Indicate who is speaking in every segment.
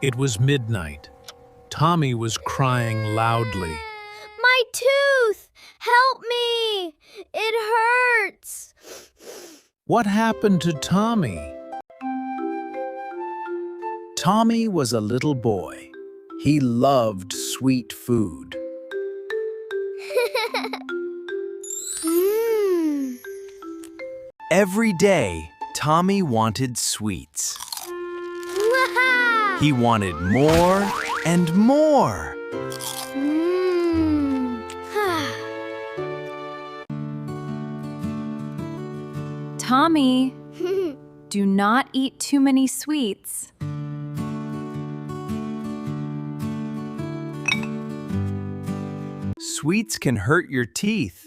Speaker 1: It was midnight. Tommy was crying loudly.
Speaker 2: My tooth! Help me! It hurts!
Speaker 1: What happened to Tommy? Tommy was a little boy. He loved sweet food. Every day, Tommy wanted sweets. He wanted more and more.
Speaker 3: Tommy, do not eat too many sweets.
Speaker 1: Sweets can hurt your teeth.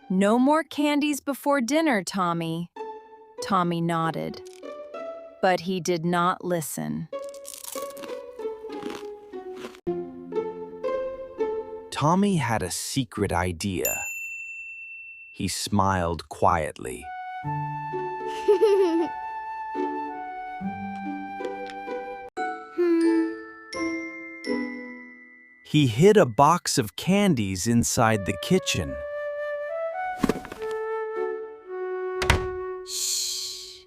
Speaker 3: No more candies before dinner, Tommy. Tommy nodded, but he did not listen.
Speaker 4: Tommy had a secret idea. He smiled quietly. He hid a box of candies inside the kitchen.
Speaker 3: Shh.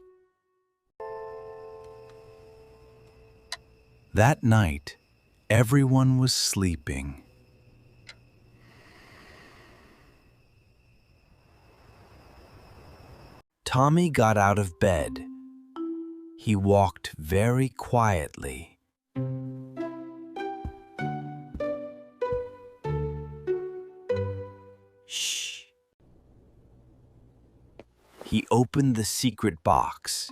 Speaker 1: That night, everyone was sleeping.
Speaker 4: Tommy got out of bed. He walked very quietly. Shh. He opened the secret box.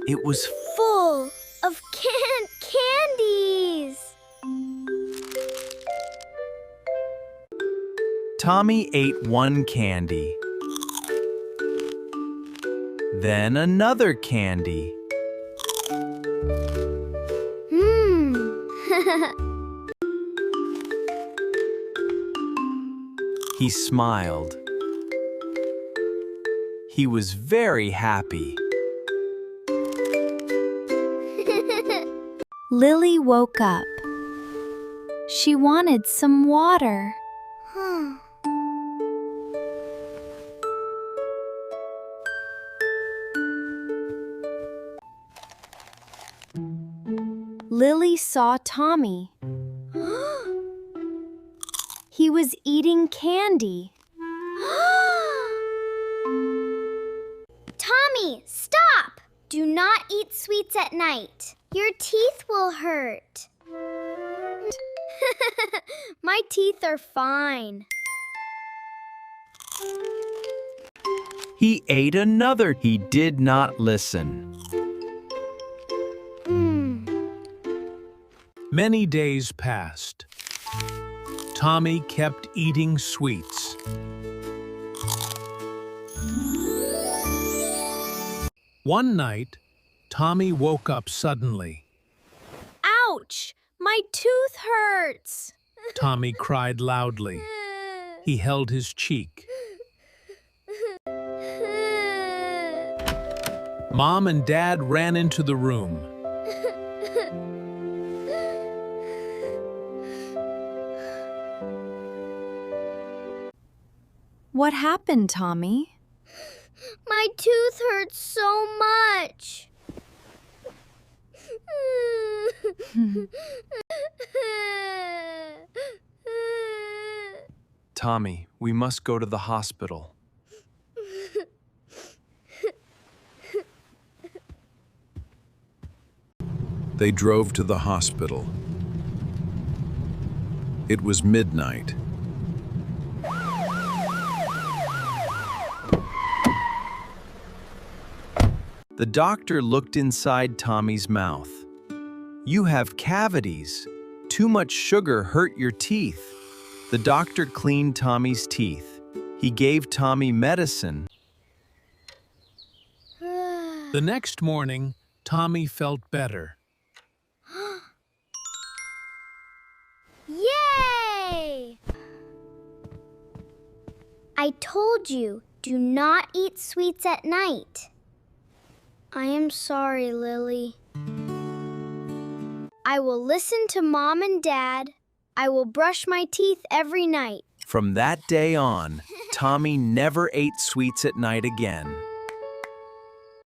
Speaker 4: It was
Speaker 2: Full of candies!
Speaker 4: Tommy ate one candy. Then another candy. He smiled. He was very happy.
Speaker 3: Lily woke up. She wanted some water. Lily saw Tommy. He was eating candy.
Speaker 2: Tommy, stop! Do not eat sweets at night. Your teeth will hurt. My teeth are fine.
Speaker 4: He ate another. He did not listen.
Speaker 1: Many days passed. Tommy kept eating sweets. One night, Tommy woke up suddenly.
Speaker 2: Ouch! My tooth hurts!
Speaker 1: Tommy cried loudly. He held his cheek. Mom and Dad ran into the room.
Speaker 3: What happened, Tommy?
Speaker 2: My tooth hurts so much.
Speaker 4: Tommy, we must go to the hospital.
Speaker 1: They drove to the hospital. It was midnight.
Speaker 4: The doctor looked inside Tommy's mouth. You have cavities. Too much sugar hurt your teeth. The doctor cleaned Tommy's teeth. He gave Tommy medicine.
Speaker 1: The next morning, Tommy felt better.
Speaker 2: Yay! I told you, do not eat sweets at night. I am sorry, Lily. I will listen to Mom and Dad. I will brush my teeth every night.
Speaker 4: From that day on, Tommy never ate sweets at night again.